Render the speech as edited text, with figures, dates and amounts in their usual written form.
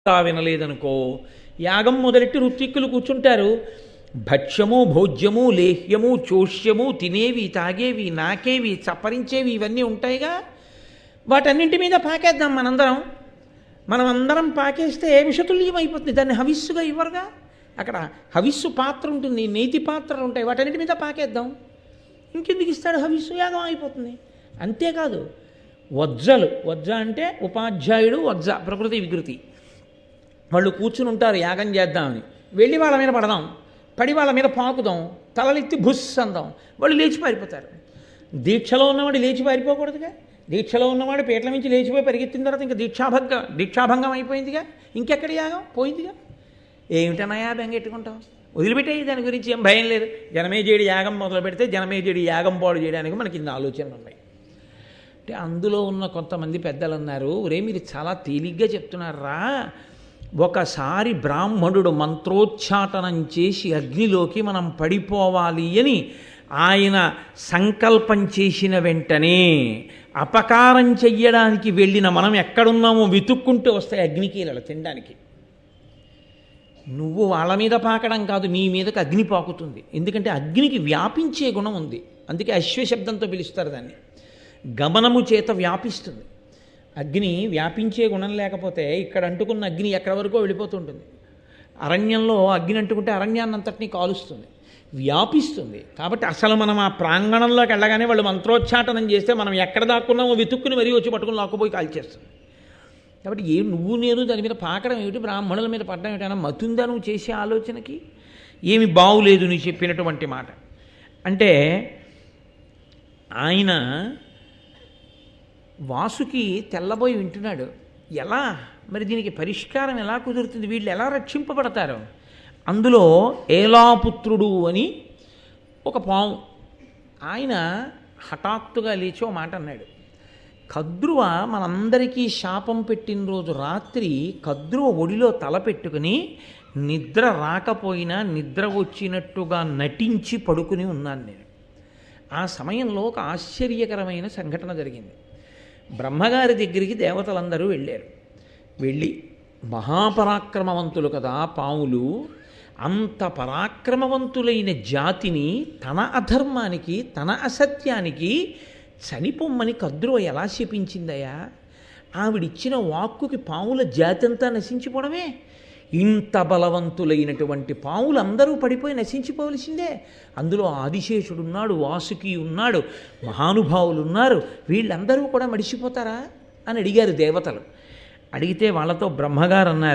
వినలేదనుకో, యాగం మొదలెట్టి ఋత్విక్కులు కూర్చుంటారు. భక్ష్యము భోజ్యము లేహ్యము చోష్యము తినేవి తాగేవి నాకేవి చప్పరించేవి ఇవన్నీ ఉంటాయిగా, వాటన్నింటి మీద పాకేద్దాం మనం అందరం పాకేస్తే విషతుల్యం అయిపోతుంది. దాన్ని హవిస్సుగా ఇవ్వరుగా. అక్కడ హవిస్సు పాత్ర ఉంటుంది, నేతి పాత్రలు ఉంటాయి, వాటన్నిటి మీద పాకేద్దాం. ఇంకెందుకు ఇస్తాడు హవిస్సు? యాగం అయిపోతుంది. అంతేకాదు వజ్జ అంటే ఉపాధ్యాయుడు వజ్జ ప్రకృతి వికృతి, వాళ్ళు కూర్చుని ఉంటారు యాగం చేద్దామని. వెళ్ళి వాళ్ళ మీద పడదాం, పడి వాళ్ళ మీద పాకుదాం, తలలెత్తి బుస్ అందాం, వాళ్ళు లేచి పారిపోతారు. దీక్షలో ఉన్నవాడు లేచి పారిపోకూడదుగా. దీక్షలో ఉన్నవాడు పీటల నుంచి లేచిపోయి పరిగెత్తిన తర్వాత ఇంకా దీక్షాభంగం అయిపోయిందిగా, ఇంకెక్కడ యాగం పోయిందిగా. ఏమిటన్నాయా బెంగెట్టుకుంటాం, వదిలిపెట్టేయి, దాని గురించి ఏం భయం లేదు. జనమేజయుడి యాగం మొదలు పెడితే జనమేజయుడి యాగం పాడు చేయడానికి మనకి ఇన్ని ఆలోచనలు ఉన్నాయి. అంటే అందులో ఉన్న కొంతమంది పెద్దలు అన్నారు, ఒరే మీరు చాలా తేలిగ్గా చెప్తున్నారా, ఒకసారి బ్రాహ్మణుడు మంత్రోచ్చాటనం చేసి అగ్నిలోకి మనం పడిపోవాలి అని ఆయన సంకల్పం చేసిన వెంటనే అపకారం చెయ్యడానికి వెళ్ళిన మనం ఎక్కడున్నామో వెతుక్కుంటూ వస్తాయి అగ్నికీలలు తినడానికి. నువ్వు వాళ్ళ మీద పాకడం కాదు, నీ మీదకి అగ్ని పాకుతుంది. ఎందుకంటే అగ్నికి వ్యాపించే గుణం ఉంది, అందుకే అశ్వశబ్దంతో పిలుస్తారు దాన్ని. గమనము చేత వ్యాపిస్తుంది అగ్ని. వ్యాపించే గుణం లేకపోతే ఇక్కడ అంటుకున్న అగ్ని ఎక్కడి వరకు వెళ్ళిపోతుంటుంది. అరణ్యంలో అగ్ని అంటుకుంటే అరణ్యాన్ని అంతటినీ కాలుస్తుంది, వ్యాపిస్తుంది. కాబట్టి అసలు మనం ఆ ప్రాంగణంలోకి వెళ్ళగానే వాళ్ళు మంత్రోచ్చాటనం చేస్తే మనం ఎక్కడ దాక్కున్నామో వెతుక్కుని మరీ వచ్చి పట్టుకుని లాక్కుపోయి కాల్చేస్తుంది. కాబట్టి నువ్వు నేను దాని మీద పాకడం ఏమిటి, బ్రాహ్మణుల మీద పడడం ఏమిటైనా మతుందా నువ్వు చేసే ఆలోచనకి? ఏమి బాగులేదు నీ చెప్పినటువంటి మాట అంటే. ఆయన వాసుకి తెల్లబోయి వింటున్నాడు. ఎలా మరి దీనికి పరిష్కారం ఎలా కుదురుతుంది, వీళ్ళు ఎలా రక్షింపబడతారు? అందులో ఏలాపుత్రుడు అని ఒక పాము, ఆయన హఠాత్తుగా లేచి ఓ మాట అన్నాడు. కద్రువ మనందరికీ శాపం పెట్టిన రోజు రాత్రి కద్రువ ఒడిలో తల పెట్టుకుని నిద్ర రాకపోయినా నిద్ర వచ్చినట్టుగా నటించి పడుకుని ఉన్నాను నేను. ఆ సమయంలో ఒక ఆశ్చర్యకరమైన సంఘటన జరిగింది. బ్రహ్మగారి దగ్గరికి దేవతలందరూ వెళ్ళారు. వెళ్ళి మహాపరాక్రమవంతులు కదా పాములు, అంత పరాక్రమవంతులైన జాతిని తన అధర్మానికి తన అసత్యానికి చనిపోమ్మని కద్రువ ఎలా శపించిందయ్యా? ఆవిడిచ్చిన వాక్కుకి పాముల జాతి అంతా నశించిపోవడమే. ఇంత బలవంతులైనటువంటి పాములు అందరూ పడిపోయి నశించిపోవలసిందే. అందులో ఆదిశేషుడున్నాడు, వాసుకి ఉన్నాడు, మహానుభావులు ఉన్నారు, వీళ్ళందరూ కూడా మడిసిపోతారా అని అడిగారు దేవతలు. అడిగితే వాళ్ళతో బ్రహ్మగారు అన్నారు,